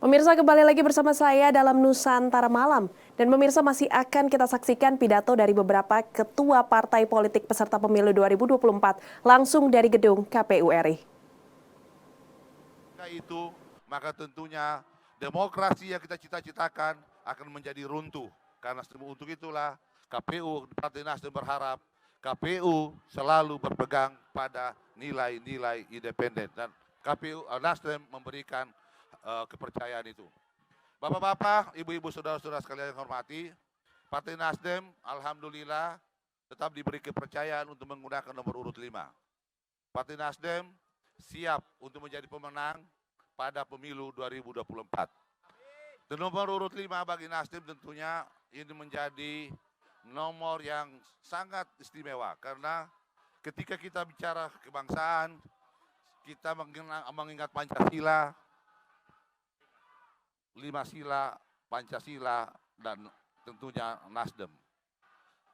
Pemirsa, kembali lagi bersama saya dalam Nusantara Malam. Dan pemirsa, masih akan kita saksikan pidato dari beberapa ketua partai politik peserta pemilu 2024 langsung dari gedung KPU RI. Itu maka tentunya demokrasi yang kita cita-citakan akan menjadi runtuh. Karena untuk itulah KPU Partai Nasdem berharap KPU selalu berpegang pada nilai-nilai independen dan KPU Nasdem memberikan kepercayaan itu. Bapak-bapak, ibu-ibu, saudara-saudara sekalian yang hormati, Partai Nasdem alhamdulillah tetap diberi kepercayaan untuk menggunakan nomor urut 5. Partai Nasdem siap untuk menjadi pemenang pada pemilu 2024. Dan nomor urut 5 bagi Nasdem tentunya ini menjadi nomor yang sangat istimewa karena ketika kita bicara kebangsaan, kita mengingat Pancasila, 5 sila, Pancasila, dan tentunya Nasdem.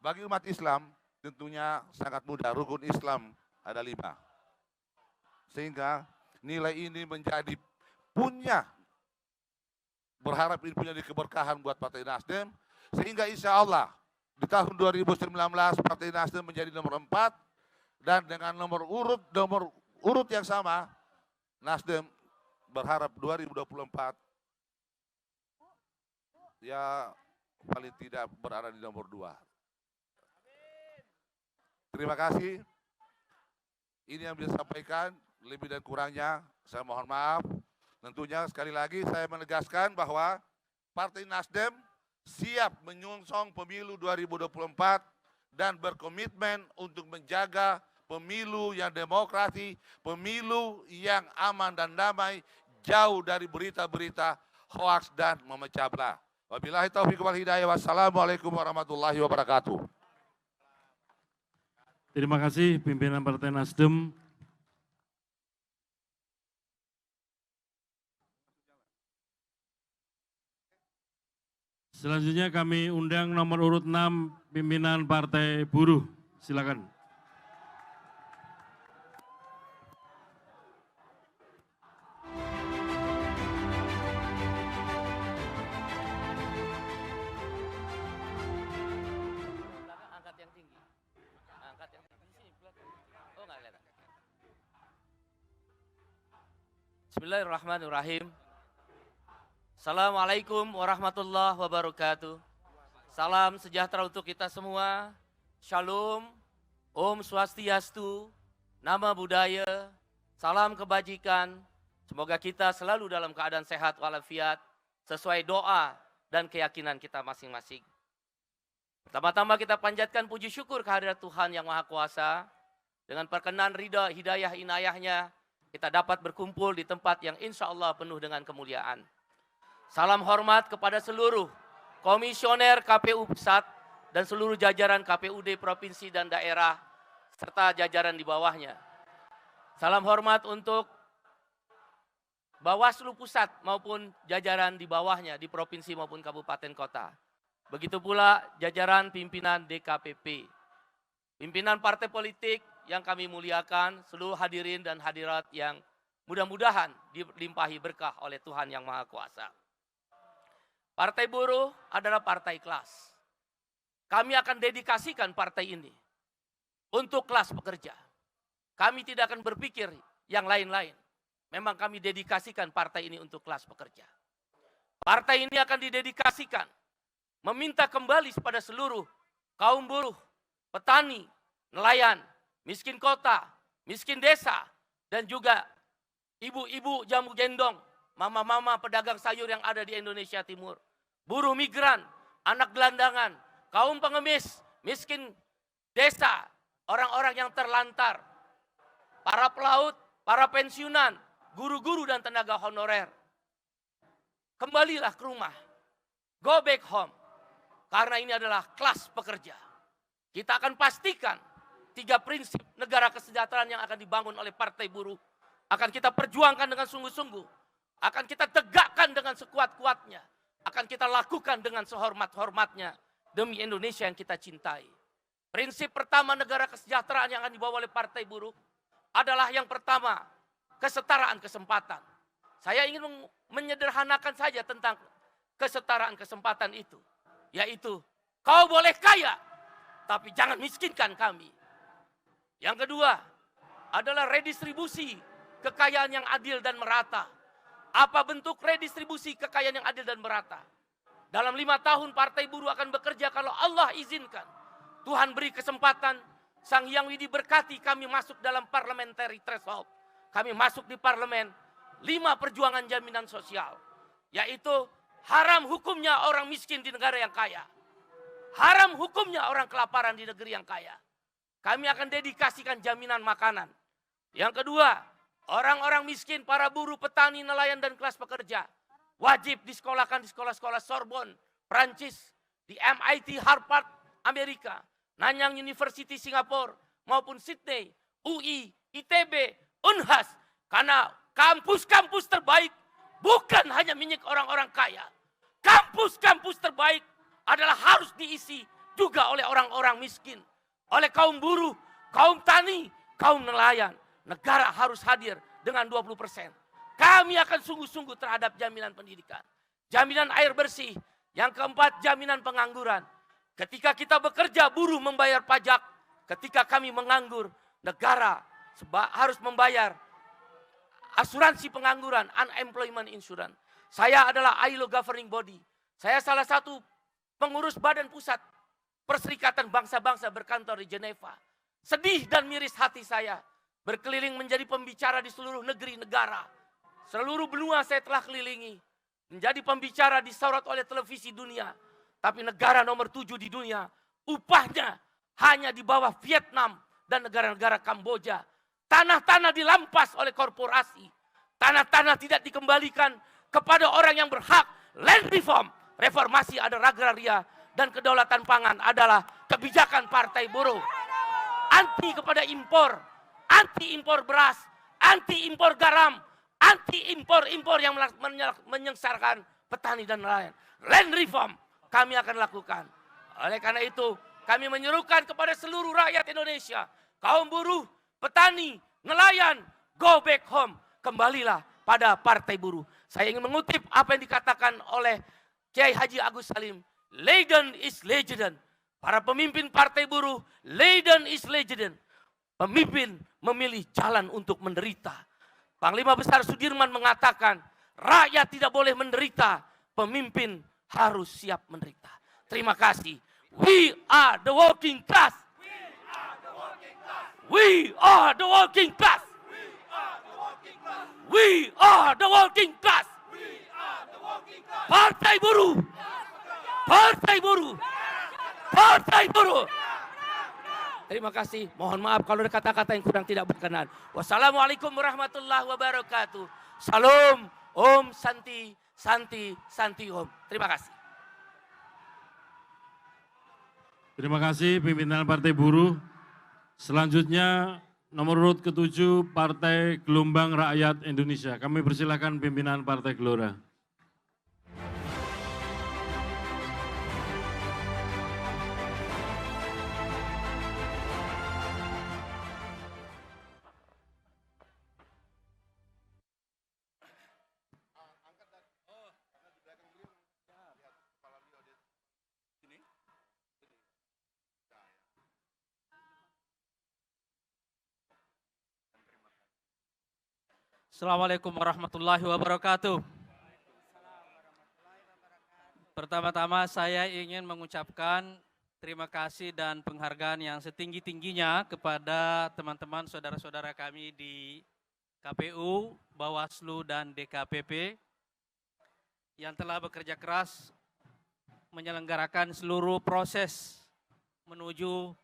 Bagi umat Islam tentunya sangat mudah, rukun Islam ada 5. Sehingga nilai ini menjadi berharap ini punya keberkahan buat Partai Nasdem, sehingga insya Allah di tahun 2019 Partai Nasdem menjadi nomor 4 dan dengan nomor urut yang sama, Nasdem berharap 2024 ya paling tidak berada di nomor 2. Terima kasih. Ini yang bisa sampaikan, lebih dan kurangnya saya mohon maaf. Tentunya sekali lagi saya menegaskan bahwa Partai Nasdem siap menyongsong pemilu 2024 dan berkomitmen untuk menjaga pemilu yang demokrasi, pemilu yang aman dan damai, jauh dari berita-berita hoaks dan memecah belah. Wabillahi taufiq wal hidayah. Wassalamualaikum warahmatullahi wabarakatuh. Terima kasih pimpinan Partai Nasdem. Selanjutnya kami undang nomor urut 6 pimpinan Partai Buruh. Silakan. Bismillahirrahmanirrahim. Assalamualaikum warahmatullahi wabarakatuh. Salam sejahtera untuk kita semua. Shalom, Om Swastiastu, Nama Budaya, salam kebajikan. Semoga kita selalu dalam keadaan sehat walafiat, sesuai doa dan keyakinan kita masing-masing. Pertama-tama kita panjatkan puji syukur kehadirat Tuhan Yang Maha Kuasa. Dengan perkenan ridha, hidayah, inayahnya, kita dapat berkumpul di tempat yang insya Allah penuh dengan kemuliaan. Salam hormat kepada seluruh komisioner KPU Pusat dan seluruh jajaran KPUD Provinsi dan Daerah, serta jajaran di bawahnya. Salam hormat untuk Bawaslu Pusat maupun jajaran di bawahnya di Provinsi maupun Kabupaten Kota. Begitu pula jajaran pimpinan DKPP. Pimpinan partai politik yang kami muliakan, seluruh hadirin dan hadirat yang mudah-mudahan dilimpahi berkah oleh Tuhan Yang Maha Kuasa. Partai Buruh adalah partai kelas. Kami akan dedikasikan partai ini untuk kelas pekerja. Kami tidak akan berpikir yang lain-lain. Memang kami dedikasikan partai ini untuk kelas pekerja. Partai ini akan didedikasikan meminta kembali kepada seluruh kaum buruh, petani, nelayan, miskin kota, miskin desa, dan juga ibu-ibu jamu gendong, mama-mama pedagang sayur yang ada di Indonesia Timur, buruh migran, anak gelandangan, kaum pengemis, miskin desa, orang-orang yang terlantar, para pelaut, para pensiunan, guru-guru dan tenaga honorer. Kembalilah ke rumah, go back home, karena ini adalah kelas pekerja. Kita akan pastikan 3 prinsip negara kesejahteraan yang akan dibangun oleh Partai Buruh akan kita perjuangkan dengan sungguh-sungguh, akan kita tegakkan dengan sekuat-kuatnya, akan kita lakukan dengan sehormat-hormatnya demi Indonesia yang kita cintai. Prinsip pertama negara kesejahteraan yang akan dibawa oleh Partai Buruh adalah yang pertama, kesetaraan kesempatan. Saya ingin menyederhanakan saja tentang kesetaraan kesempatan itu. Yaitu, kau boleh kaya, tapi jangan miskinkan kami. Yang kedua adalah redistribusi kekayaan yang adil dan merata. Apa bentuk redistribusi kekayaan yang adil dan merata? Dalam 5 tahun Partai Buruh akan bekerja kalau Allah izinkan. Tuhan beri kesempatan, Sang Hyang Widi berkati kami masuk dalam parliamentary threshold. Kami masuk di parlemen, 5 perjuangan jaminan sosial. Yaitu haram hukumnya orang miskin di negara yang kaya. Haram hukumnya orang kelaparan di negeri yang kaya. Kami akan dedikasikan jaminan makanan. Yang kedua, orang-orang miskin, para buruh, petani, nelayan, dan kelas pekerja wajib disekolahkan di sekolah-sekolah Sorbonne, Prancis, di MIT, Harvard, Amerika, Nanyang University, Singapura, maupun Sydney, UI, ITB, Unhas. Karena kampus-kampus terbaik bukan hanya milik orang-orang kaya. Kampus-kampus terbaik adalah harus diisi juga oleh orang-orang miskin, oleh kaum buruh, kaum tani, kaum nelayan. Negara harus hadir dengan 20%. Kami akan sungguh-sungguh terhadap jaminan pendidikan. Jaminan air bersih. Yang keempat, jaminan pengangguran. Ketika kita bekerja, buruh membayar pajak. Ketika kami menganggur, negara harus membayar asuransi pengangguran, unemployment insurance. Saya adalah ILO governing body. Saya salah satu pengurus badan pusat Perserikatan Bangsa-Bangsa berkantor di Geneva. Sedih dan miris hati saya. Berkeliling menjadi pembicara di seluruh negeri negara. Seluruh benua saya telah kelilingi. Menjadi pembicara disorot oleh televisi dunia. Tapi negara nomor 7 di dunia, upahnya hanya di bawah Vietnam dan negara-negara Kamboja. Tanah-tanah dirampas oleh korporasi. Tanah-tanah tidak dikembalikan kepada orang yang berhak. Land reform, reformasi adalah agraria, dan kedaulatan pangan adalah kebijakan Partai Buruh. Anti kepada impor. Anti impor beras, anti impor garam, anti impor-impor yang menyengsarakan petani dan nelayan. Land reform kami akan lakukan. Oleh karena itu, kami menyerukan kepada seluruh rakyat Indonesia, kaum buruh, petani, nelayan, go back home. Kembalilah pada Partai Buruh. Saya ingin mengutip apa yang dikatakan oleh Kiai Haji Agus Salim. Leiden is legend. Para pemimpin Partai Buruh, Leiden is legend. Pemimpin memilih jalan untuk menderita. Panglima Besar Sudirman mengatakan, rakyat tidak boleh menderita, pemimpin harus siap menderita. Terima kasih. We are the working class. We are the working class. We are the working class. Partai Buruh. Partai Buruh. Partai Buruh. Terima kasih. Mohon maaf kalau ada kata-kata yang kurang tidak berkenan. Wassalamualaikum warahmatullahi wabarakatuh. Salam. Om Santi, Santi, Santi Om. Terima kasih. Terima kasih pimpinan Partai Buruh. Selanjutnya nomor urut ke-7 Partai Gelombang Rakyat Indonesia. Kami persilakan pimpinan Partai Gelora. Assalamualaikum warahmatullahi wabarakatuh. Pertama-tama saya ingin mengucapkan terima kasih dan penghargaan yang setinggi-tingginya kepada teman-teman saudara-saudara kami di KPU, Bawaslu, dan DKPP yang telah bekerja keras menyelenggarakan seluruh proses menuju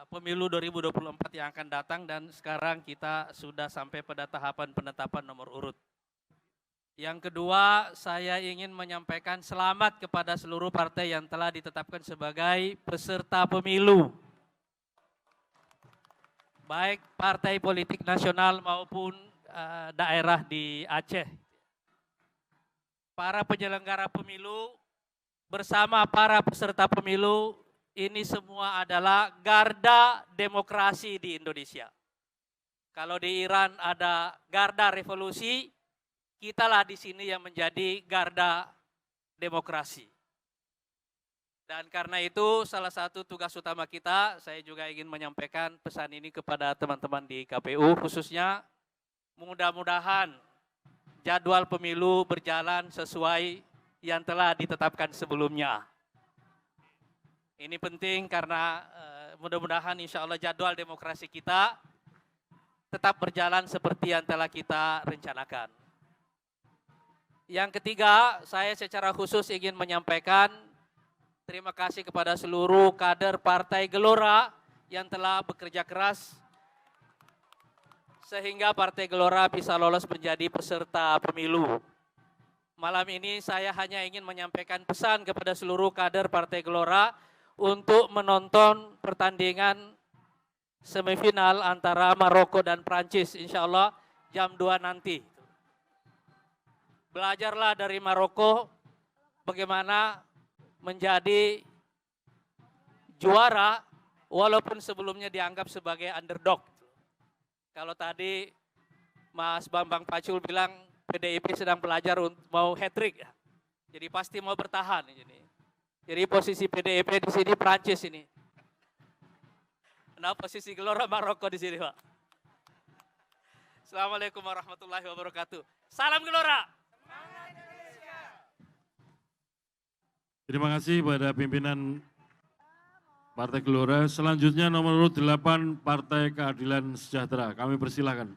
Pemilu 2024 yang akan datang, dan sekarang kita sudah sampai pada tahapan penetapan nomor urut. Yang kedua, saya ingin menyampaikan selamat kepada seluruh partai yang telah ditetapkan sebagai peserta pemilu. Baik partai politik nasional maupun daerah di Aceh. Para penyelenggara pemilu bersama para peserta pemilu, ini semua adalah garda demokrasi di Indonesia. Kalau di Iran ada garda revolusi, kitalah di sini yang menjadi garda demokrasi. Dan karena itu salah satu tugas utama kita, saya juga ingin menyampaikan pesan ini kepada teman-teman di KPU, khususnya mudah-mudahan jadwal pemilu berjalan sesuai yang telah ditetapkan sebelumnya. Ini penting karena mudah-mudahan insya Allah jadwal demokrasi kita tetap berjalan seperti yang telah kita rencanakan. Yang ketiga, saya secara khusus ingin menyampaikan terima kasih kepada seluruh kader Partai Gelora yang telah bekerja keras sehingga Partai Gelora bisa lolos menjadi peserta pemilu. Malam ini saya hanya ingin menyampaikan pesan kepada seluruh kader Partai Gelora untuk menonton pertandingan semifinal antara Maroko dan Prancis, insya Allah jam 2 nanti. Belajarlah dari Maroko bagaimana menjadi juara walaupun sebelumnya dianggap sebagai underdog. Kalau tadi Mas Bambang Pacul bilang PDIP sedang belajar mau hat-trick, jadi pasti mau bertahan ini. Jadi posisi PDIP di sini Prancis ini. Nah, posisi Gelora Maroko di sini, Pak. Assalamualaikum warahmatullahi wabarakatuh. Salam Gelora. Terima kasih pada pimpinan Partai Gelora. Selanjutnya nomor urut 8 Partai Keadilan Sejahtera. Kami persilahkan.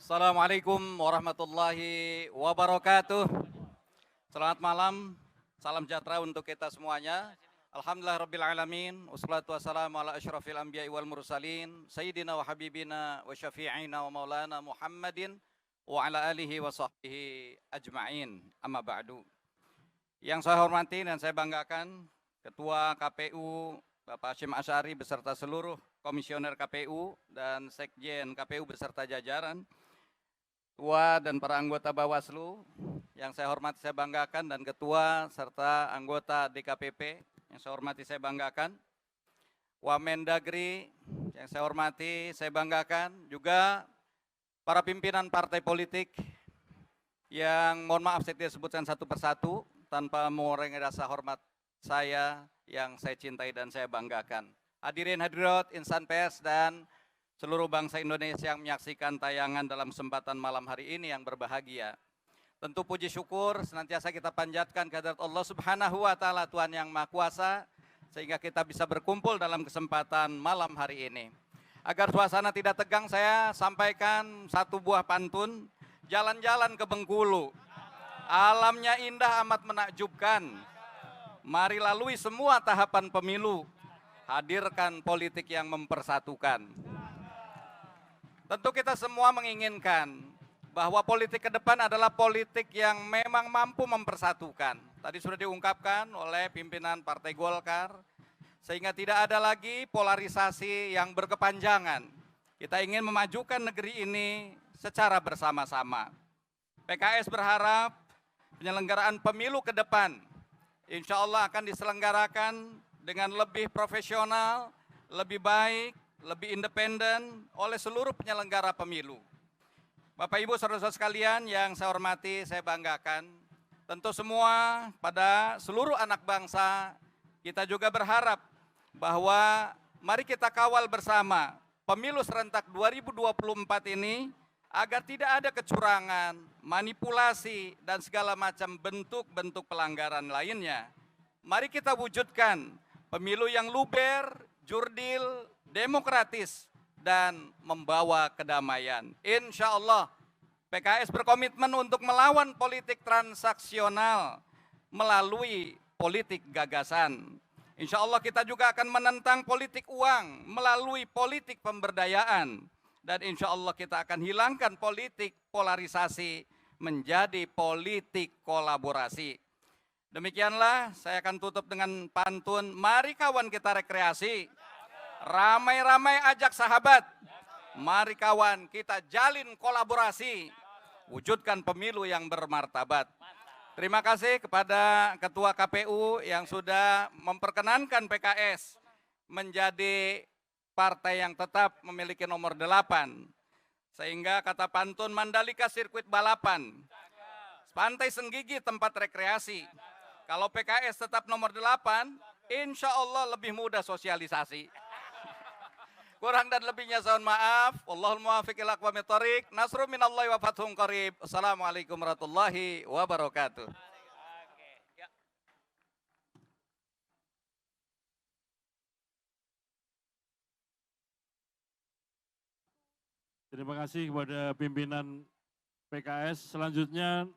Assalamualaikum warahmatullahi wabarakatuh. Selamat malam, salam sejahtera untuk kita semuanya. Alhamdulillah rabbil alamin, wassalatu wassalamu ala asyrafil anbiya'i wal mursalin, sayyidina wa habibina wa syafi'ina wa maulana Muhammadin wa ala alihi wa sahbihi ajma'in. Amma ba'du. Yang saya hormati dan saya banggakan, Ketua KPU Bapak Hasyim Asy'ari beserta seluruh komisioner KPU dan Sekjen KPU beserta jajaran, Ketua dan para anggota Bawaslu yang saya hormati saya banggakan, dan Ketua serta anggota DKPP yang saya hormati saya banggakan, Wamendagri yang saya hormati saya banggakan, juga para pimpinan partai politik yang mohon maaf saya tidak sebutkan satu persatu tanpa mengurangi rasa hormat saya yang saya cintai dan saya banggakan. Hadirin hadirat insan pers dan seluruh bangsa Indonesia yang menyaksikan tayangan dalam kesempatan malam hari ini yang berbahagia. Tentu puji syukur senantiasa kita panjatkan kehadirat Allah Subhanahu wa taala, Tuhan yang Maha Kuasa, sehingga kita bisa berkumpul dalam kesempatan malam hari ini. Agar suasana tidak tegang, saya sampaikan satu buah pantun. Jalan-jalan ke Bengkulu, alamnya indah amat menakjubkan. Mari lalui semua tahapan pemilu, hadirkan politik yang mempersatukan. Tentu kita semua menginginkan bahwa politik ke depan adalah politik yang memang mampu mempersatukan. Tadi sudah diungkapkan oleh pimpinan Partai Golkar, sehingga tidak ada lagi polarisasi yang berkepanjangan. Kita ingin memajukan negeri ini secara bersama-sama. PKS berharap penyelenggaraan pemilu ke depan insya Allah akan diselenggarakan dengan lebih profesional, lebih baik, lebih independen oleh seluruh penyelenggara pemilu. Bapak Ibu saudara-saudara sekalian yang saya hormati, saya banggakan, tentu semua pada seluruh anak bangsa kita juga berharap bahwa mari kita kawal bersama pemilu serentak 2024 ini agar tidak ada kecurangan, manipulasi dan segala macam bentuk-bentuk pelanggaran lainnya. Mari kita wujudkan pemilu yang luber, jurdil, demokratis, dan membawa kedamaian. Insya Allah PKS berkomitmen untuk melawan politik transaksional melalui politik gagasan. Insya Allah kita juga akan menentang politik uang melalui politik pemberdayaan. Dan insya Allah kita akan hilangkan politik polarisasi menjadi politik kolaborasi. Demikianlah saya akan tutup dengan pantun, mari kawan kita rekreasi, ramai-ramai ajak sahabat, mari kawan kita jalin kolaborasi, wujudkan pemilu yang bermartabat. Terima kasih kepada Ketua KPU yang sudah memperkenankan PKS menjadi partai yang tetap memiliki nomor 8. Sehingga kata pantun Mandalika sirkuit balapan, Pantai Senggigi tempat rekreasi. Kalau PKS tetap nomor 8, insya Allah lebih mudah sosialisasi. Kurang dan lebihnya mohon maaf. Wallahul muwaffiq ila aqwamit thoriq. Nasrun minallahi wa fathun qarib. Assalamualaikum warahmatullahi wabarakatuh. Terima kasih kepada pimpinan PKS. Selanjutnya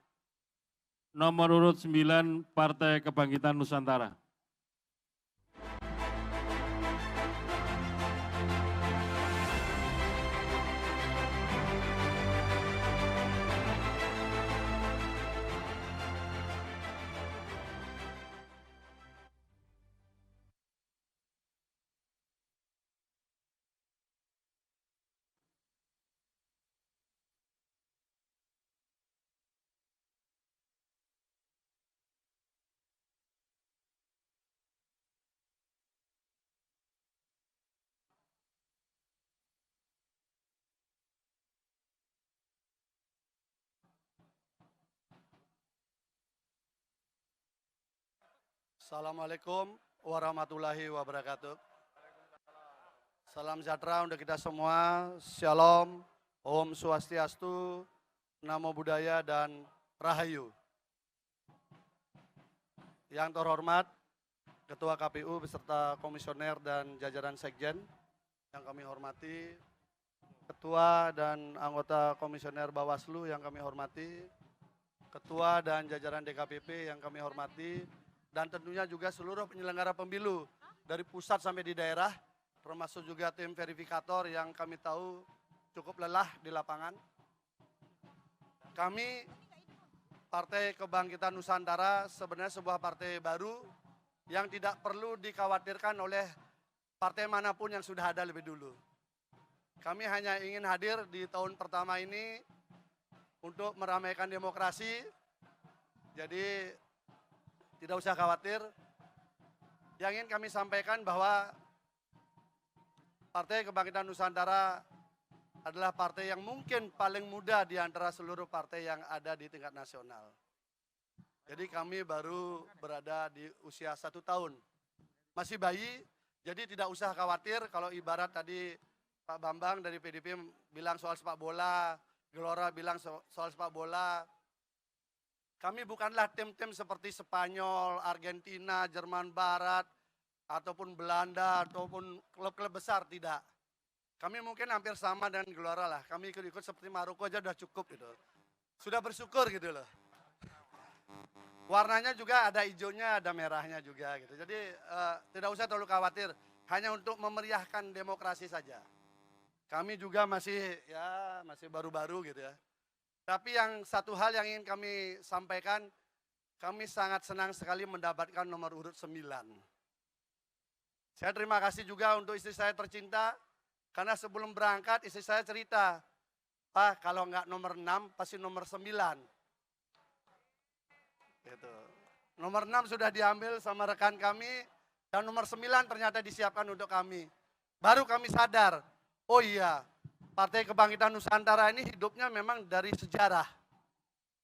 nomor urut 9 Partai Kebangkitan Nusantara. Assalamualaikum warahmatullahi wabarakatuh. Salam sejahtera untuk kita semua. Shalom, Om Swastiastu, Namo Buddhaya, dan Rahayu. Yang terhormat Ketua KPU beserta komisioner dan jajaran sekjen yang kami hormati, Ketua dan anggota komisioner Bawaslu yang kami hormati, Ketua dan jajaran DKPP yang kami hormati, dan tentunya juga seluruh penyelenggara pemilu dari pusat sampai di daerah, termasuk juga tim verifikator yang kami tahu cukup lelah di lapangan. Kami Partai Kebangkitan Nusantara sebenarnya sebuah partai baru yang tidak perlu dikhawatirkan oleh partai manapun yang sudah ada lebih dulu. Kami hanya ingin hadir di tahun pertama ini untuk meramaikan demokrasi, jadi tidak usah khawatir. Yang ingin kami sampaikan bahwa Partai Kebangkitan Nusantara adalah partai yang mungkin paling muda di antara seluruh partai yang ada di tingkat nasional. Jadi kami baru berada di usia 1 tahun. Masih bayi, jadi tidak usah khawatir kalau ibarat tadi Pak Bambang dari PDP bilang soal sepak bola, Gelora bilang soal sepak bola. Kami bukanlah tim-tim seperti Spanyol, Argentina, Jerman Barat, ataupun Belanda, ataupun klub-klub besar, tidak. Kami mungkin hampir sama dengan Gelora lah. Kami ikut-ikut seperti Maroko aja udah cukup gitu. Sudah bersyukur gitu loh. Warnanya juga ada hijaunya, ada merahnya juga gitu. Jadi tidak usah terlalu khawatir, hanya untuk memeriahkan demokrasi saja. Kami juga masih baru-baru gitu ya. Tapi yang satu hal yang ingin kami sampaikan, kami sangat senang sekali mendapatkan nomor urut 9. Saya terima kasih juga untuk istri saya tercinta, karena sebelum berangkat istri saya cerita, Pak kalau nggak nomor 6 pasti nomor 9. Gitu. Nomor 6 sudah diambil sama rekan kami, dan nomor 9 ternyata disiapkan untuk kami. Baru kami sadar, oh iya, Partai Kebangkitan Nusantara ini hidupnya memang dari sejarah.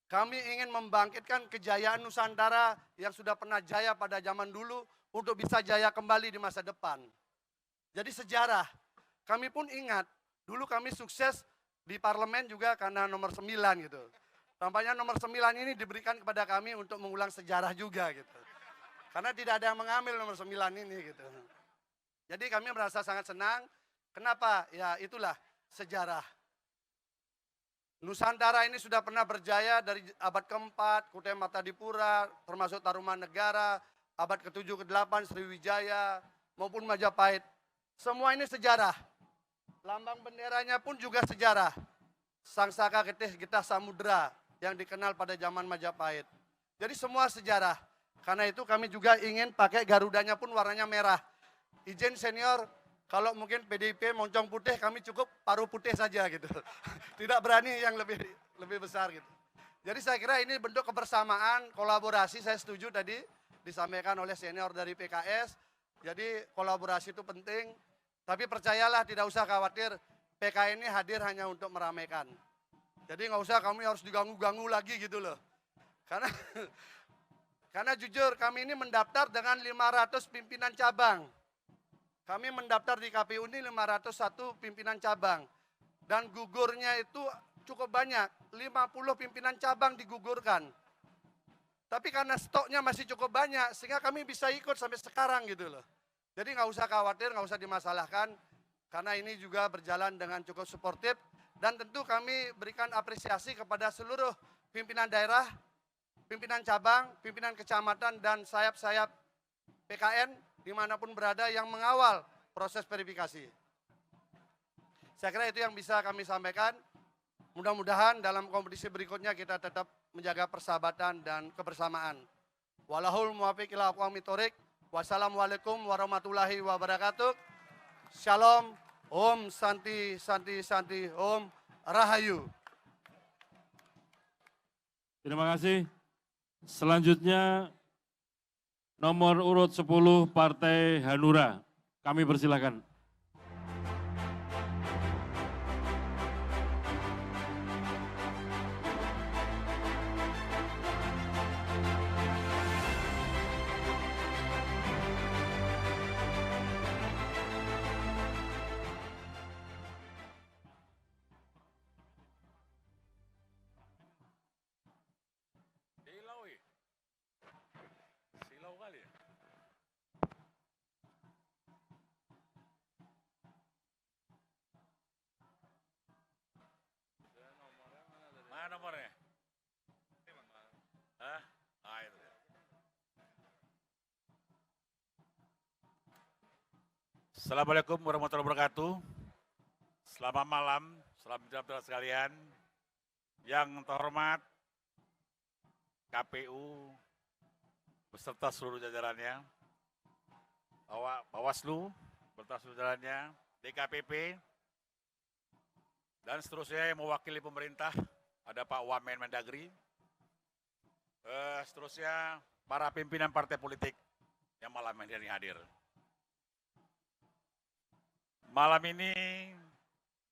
Kami ingin membangkitkan kejayaan Nusantara yang sudah pernah jaya pada zaman dulu untuk bisa jaya kembali di masa depan. Jadi sejarah. Kami pun ingat, dulu kami sukses di parlemen juga karena nomor 9 gitu. Tampaknya nomor 9 ini diberikan kepada kami untuk mengulang sejarah juga gitu. Karena tidak ada yang mengambil nomor 9 ini gitu. Jadi kami merasa sangat senang. Kenapa? Ya itulah sejarah. Nusantara ini sudah pernah berjaya dari abad keempat, Kutai Matadipura, termasuk Tarumanegara, abad ke-7, ke-8, Sriwijaya, maupun Majapahit. Semua ini sejarah. Lambang benderanya pun juga sejarah. Sang Saka Getih Getah Samudra yang dikenal pada zaman Majapahit. Jadi semua sejarah. Karena itu kami juga ingin pakai Garudanya pun warnanya merah. Izin senior, kalau mungkin PDIP moncong putih, kami cukup paruh putih saja gitu. Tidak berani yang lebih besar gitu. Jadi saya kira ini bentuk kebersamaan, kolaborasi, saya setuju tadi disampaikan oleh senior dari PKS. Jadi kolaborasi itu penting, tapi percayalah tidak usah khawatir, PKI ini hadir hanya untuk meramaikan. Jadi nggak usah kami harus diganggu-ganggu lagi gitu loh. Karena jujur kami ini mendaftar dengan 500 pimpinan cabang. Kami mendaftar di KPU ini 501 pimpinan cabang. Dan gugurnya itu cukup banyak, 50 pimpinan cabang digugurkan. Tapi karena stoknya masih cukup banyak, sehingga kami bisa ikut sampai sekarang gitu loh. Jadi nggak usah khawatir, nggak usah dimasalahkan, karena ini juga berjalan dengan cukup suportif. Dan tentu kami berikan apresiasi kepada seluruh pimpinan daerah, pimpinan cabang, pimpinan kecamatan, dan sayap-sayap PKN, dimanapun berada yang mengawal proses verifikasi. Saya kira itu yang bisa kami sampaikan. Mudah-mudahan dalam kompetisi berikutnya kita tetap menjaga persahabatan dan kebersamaan. Walahul muwafiq ila aqwamit thoriq. Wassalamualaikum warahmatullahi wabarakatuh. Shalom, Om Santi Santi Santi, Om Rahayu. Terima kasih. Selanjutnya nomor urut 10 Partai Hanura. Kami persilakan. Mana nomornya? Hah? Ah, itu. Assalamualaikum warahmatullahi wabarakatuh. Selamat malam, saudara sekalian. Yang terhormat KPU beserta seluruh jajarannya, Bawaslu beserta seluruh jajarannya, DKPP, dan seterusnya yang mewakili pemerintah. Ada Pak Wamen Mendagri, seterusnya para pimpinan partai politik yang malam ini hadir. Malam ini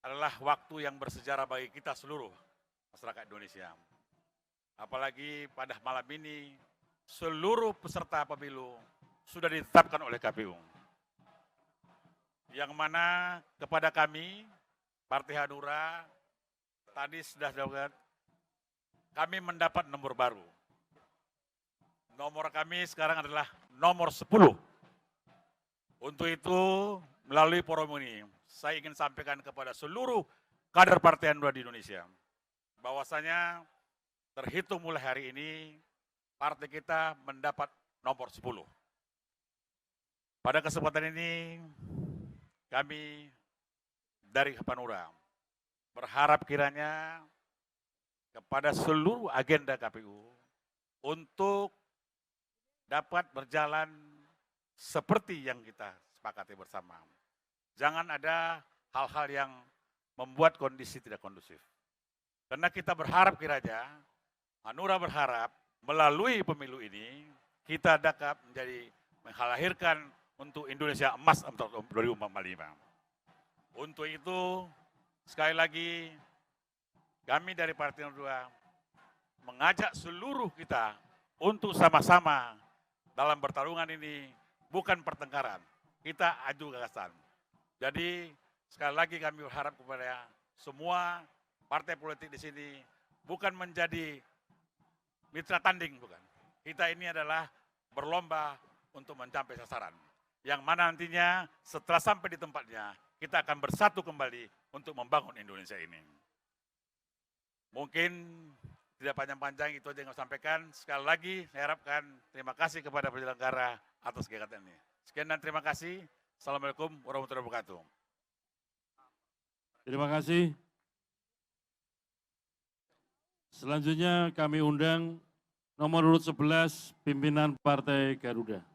adalah waktu yang bersejarah bagi kita seluruh masyarakat Indonesia. Apalagi pada malam ini seluruh peserta pemilu sudah ditetapkan oleh KPU. Yang mana kepada kami, Partai Hanura, tadi sudah dilakukan, kami mendapat nomor baru. Nomor kami sekarang adalah nomor 10. Untuk itu, melalui forum ini, saya ingin sampaikan kepada seluruh kader Partai Hanura di Indonesia, bahwasanya terhitung mulai hari ini, partai kita mendapat nomor 10. Pada kesempatan ini, kami dari Hanura berharap kiranya kepada seluruh agenda KPU untuk dapat berjalan seperti yang kita sepakati bersama. Jangan ada hal-hal yang membuat kondisi tidak kondusif. Karena kita berharap kiranya, Hanura berharap melalui pemilu ini, kita dapat menjadi melahirkan untuk Indonesia emas 2045. Untuk itu, sekali lagi, kami dari Partai Hanura mengajak seluruh kita untuk sama-sama dalam pertarungan ini, bukan pertengkaran. Kita adu gagasan. Jadi, sekali lagi kami berharap kepada semua partai politik di sini, bukan menjadi mitra tanding, bukan. Kita ini adalah berlomba untuk mencapai sasaran. Yang mana nantinya setelah sampai di tempatnya, kita akan bersatu kembali untuk membangun Indonesia ini. Mungkin tidak panjang-panjang, itu aja yang saya sampaikan. Sekali lagi saya harapkan terima kasih kepada penyelenggara atas kegiatan ini. Sekian dan terima kasih. Assalamualaikum warahmatullahi wabarakatuh. Terima kasih. Selanjutnya kami undang nomor urut 11 pimpinan Partai Garuda.